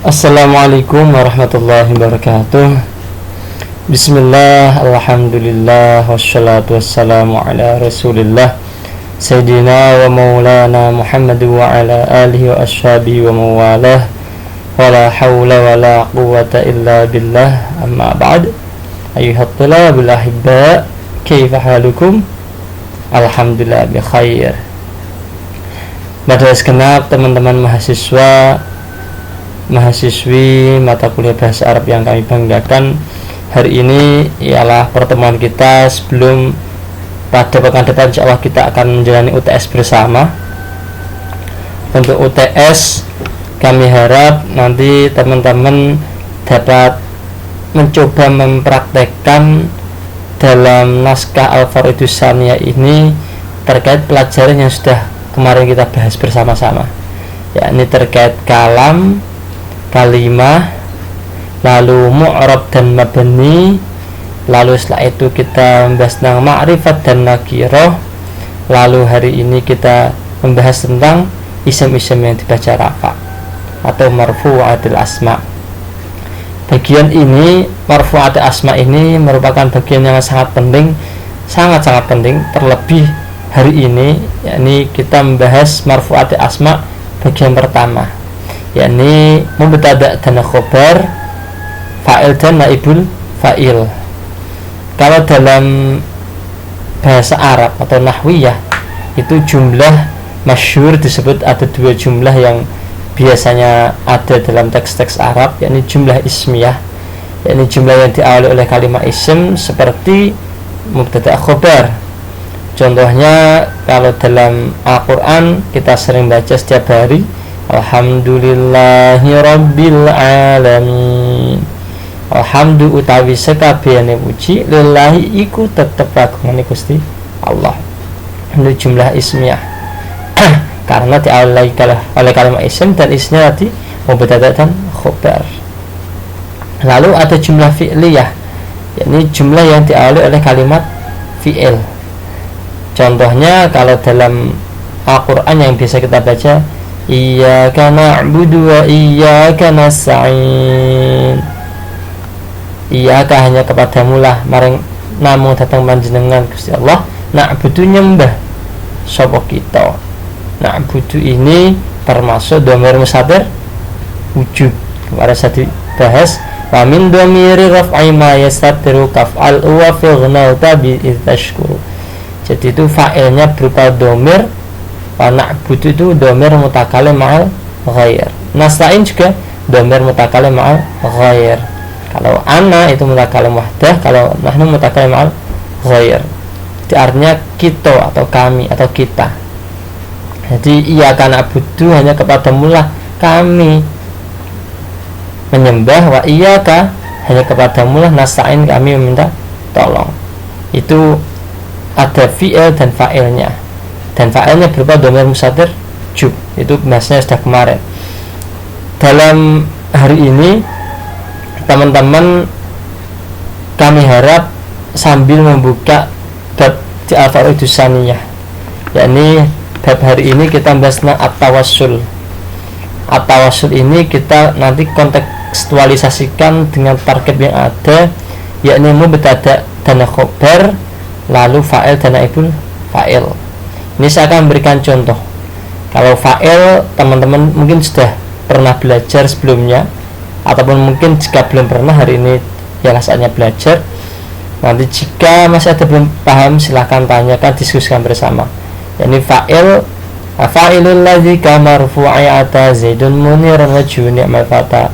Assalamualaikum warahmatullahi wabarakatuh. Bismillah, alhamdulillah, wassalatu wassalamu ala rasulillah Sayyidina wa maulana Muhammad wa ala alihi wa ashabihi wa mawalah. Wa la hawla wa la quwwata illa billah. Amma ba'd. Ayuhat talabul ahibba, kaifa halukum? Alhamdulillah bi khair. Pada segenap teman-teman mahasiswi mata kuliah bahasa Arab yang kami banggakan, hari ini ialah pertemuan kita sebelum pada pekan depan insyaallah kita akan menjalani UTS bersama. Untuk UTS kami harap nanti teman-teman dapat mencoba mempraktekkan dalam naskah Al-Faridus Tsaniyah ini terkait pelajaran yang sudah kemarin kita bahas bersama-sama, yakni terkait kalam, kalimah, lalu mu'rab dan mabni, lalu setelah itu kita membahas tentang ma'rifat dan nakirah, lalu hari ini kita membahas tentang isim-isim yang dibaca rafa atau marfu'atul asma. Bagian ini, marfu'atul asma ini merupakan bagian yang sangat penting, sangat-sangat penting, terlebih hari ini, yakni kita membahas marfu'atul asma bagian pertama, yakni mubtada dan khobar, fa'il dan naibul fa'il. Kalau dalam bahasa Arab atau nahwiyah itu jumlah masyhur disebut ada dua jumlah yang biasanya ada dalam teks-teks Arab, yakni jumlah ismiyah, yakni jumlah yang diawali oleh kalimat isim seperti mubtada khobar. Contohnya kalau dalam Al-Quran kita sering baca setiap hari Alhamdulillahi Rabbil Alamin. Alhamdu utawi sekabehane puji lillahi iku tetep kagungane Gusti Allah. Ini jumlah ismiyah karena diawali oleh kalimat isim dan isinya tadi mubtada dan khobar. Lalu ada jumlah fi'liyah, yakni jumlah yang diawali oleh kalimat fi'il. Contohnya kalau dalam Al-Quran yang bisa kita baca Iyyaka na'budu wa iyyaka nasta'in. Iyyaka hanya kepadamu lah maring namung datang panjenengan Gusti Allah. Na'budu nyembah sapa kita. Na'budu ini termasuk dhamir mustatir wujud. Kemarin saya dibahas wa min dhamiri raf'i ma yastatiru kaf'al wa fi'na tabi tashkuru. Jadi itu fa'ilnya berupa dhamir. Wa na'budu itu dhamir mutakalim ma'al ghair. Nasta'in juga dhamir mutakalim ma'al ghair. Kalau ana itu mutakalim wahdah, kalau nahnu mutakalim ma'al ghair. Jadi artinya kita atau kami atau kita. Jadi iyyaka na'budu hanya kepadamu lah kami menyembah, wa iyyaka hanya kepadamu lah nasta'in kami meminta tolong. Itu ada fi'il dan fa'ilnya, dan fa'ilnya berupa dhamir mustatir jub. Itu bahasanya sudah kemarin. Dalam hari ini teman-teman kami harap sambil membuka bab di Al-Faridus Tsaniyah, yakni bab hari ini kita bahas tentang at-tawassul. At-tawassul ini kita nanti kontekstualisasikan dengan tarkib yang ada, yakni mubtada dan khobar, lalu fa'il dan naibul fa'il. Ini saya akan memberikan contoh. Kalau fa'il teman-teman mungkin sudah pernah belajar sebelumnya, ataupun mungkin jika belum pernah hari ini ialah saatnya belajar. Nanti jika masih ada belum paham silahkan tanyakan, diskusikan bersama. Yani fa'il, fa'ilul ladzi kamarfu'i ata zaidun muniran wa ni'mal fata.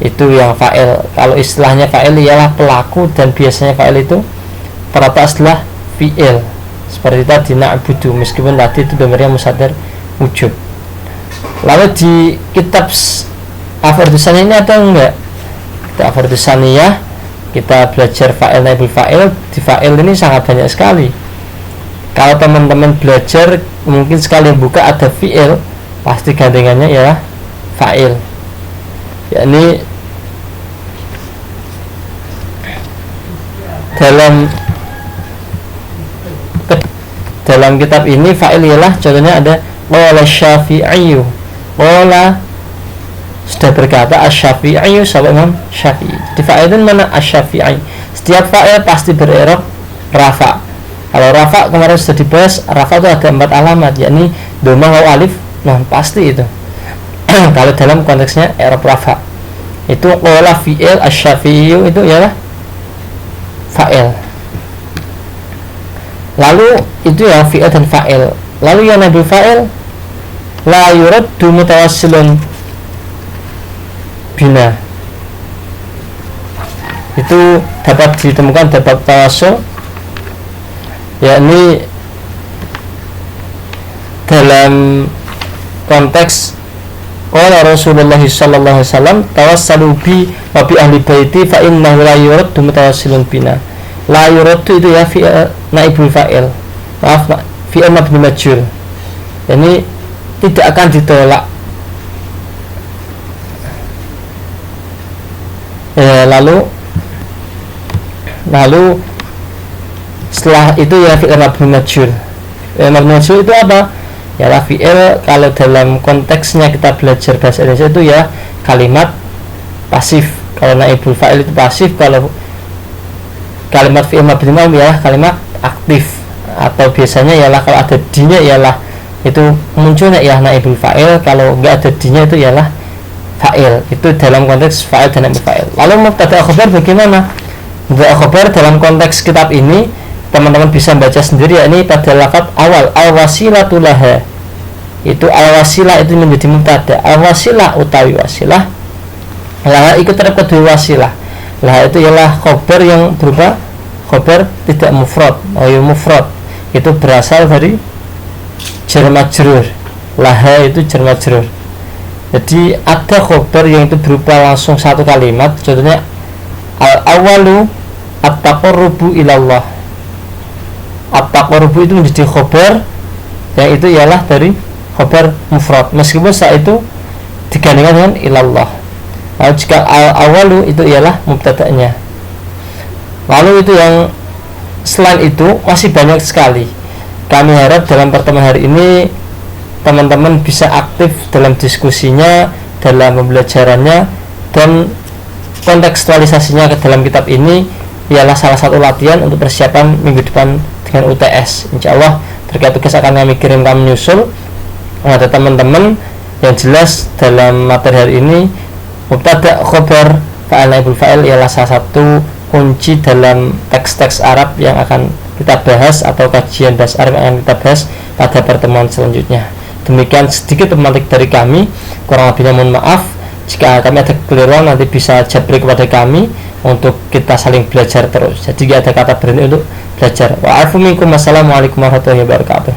Itu yang fa'il. Kalau istilahnya fa'il ialah pelaku, dan biasanya fa'il itu terletak setelah fi'il, seperti tadi na'budu, meskipun tadi itu dhamirnya mustatir wujub. Lalu di kitab Al-Faridus Tsaniyah ini ada enggak? Kitab Al-Faridus Tsaniyah kita belajar fa'il naibul fa'il. Di fa'il ini sangat banyak sekali. Kalau teman-teman belajar mungkin sekali buka ada fi'il, pasti gandengannya ialah fa'il, yakni dalam kitab ini fa'il ialah contohnya ada qala Syafi'i, qala sudah berkata Asy-Syafi'i, sahabat Imam Syafi'i. Di fa'il itu mana Asy-Syafi'i? Setiap fa'il pasti berirab rafa. Kalau rafa kemarin sudah dibahas, rafa itu ada 4 alamat, yakni dhamma, waw, alif, nah pasti itu. Kalau dalam konteksnya i'rab rafa itu qala fi'il Asy-Syafi'i itu ialah fa'il. Lalu itu ya fi'il dan fa'il. Lalu yang nabi fa'il la yuraddu mutawassilun bina, itu dapat ditemukan dapat tawassul, yakni dalam konteks qala Rasulullah sallallahu alaihi wasallam tawassalu bi wa bi ahli baiti fa innahu la yuraddu mutawassilun bina. La yuraddu itu ya fi'il naibul fa'il, maaf, fi'il mabni majhul, ini tidak akan ditolak. Lalu setelah itu ya fi'il mabni majhul. Mabni majhul itu apa? Ya fi'il kalau dalam konteksnya kita belajar bahasa Indonesia itu ya kalimat pasif. Kalau naibul fa'il itu pasif, kalau kalimat fi'il mabni majhul ya kalimat aktif, atau biasanya ialah kalau ada dinya ialah itu munculnya ya naibul fa'il, kalau enggak ada dinya itu ialah fa'il. Itu dalam konteks fa'il dan naibul fa'il. Lalu mubtada khabar bagaimana? Mubtada khabar dalam konteks kitab ini teman-teman bisa baca sendiri, ya, ini pada lafaz awal al-wasilatu laha. Itu al-wasilah itu menjadi mubtada, al-wasilah utawi wasilah, laha ikut terdapat dua wasilah. Laha itu ialah khabar yang berupa khabar tidak mufrad, mufrad itu berasal dari jar majrur. Laha itu jar majrur. Jadi ada khabar yang itu berupa langsung satu kalimat, contohnya al-awalu at-taqarrubu ilallah. At-taqarrubu itu menjadi khabar yang itu ialah dari khabar mufrad, meskipun saat itu digandengkan dengan ilallah. Lalu jika al-awalu itu ialah mubtada'nya. Lalu itu yang selain itu masih banyak sekali. Kami harap dalam pertemuan hari ini teman-teman bisa aktif dalam diskusinya, dalam pembelajarannya, dan kontekstualisasinya ke dalam kitab ini ialah salah satu latihan untuk persiapan minggu depan dengan UTS. Insya Allah terkait tugas akan kami kirim, kami menyusul. Ada teman-teman yang jelas dalam materi hari ini mubtada khabar fa'il naibul fa'il ialah salah satu kunci dalam teks-teks Arab yang akan kita bahas, atau kajian bahasa Arab yang akan kita bahas pada pertemuan selanjutnya. Demikian sedikit pemantik dari kami, kurang lebihnya mohon maaf. Jika kami ada kekeliruan nanti bisa japri kepada kami untuk kita saling belajar terus. Jadi tidak ada kata berhenti untuk belajar. Wa'alaikumsalam warahmatullahi wabarakatuh.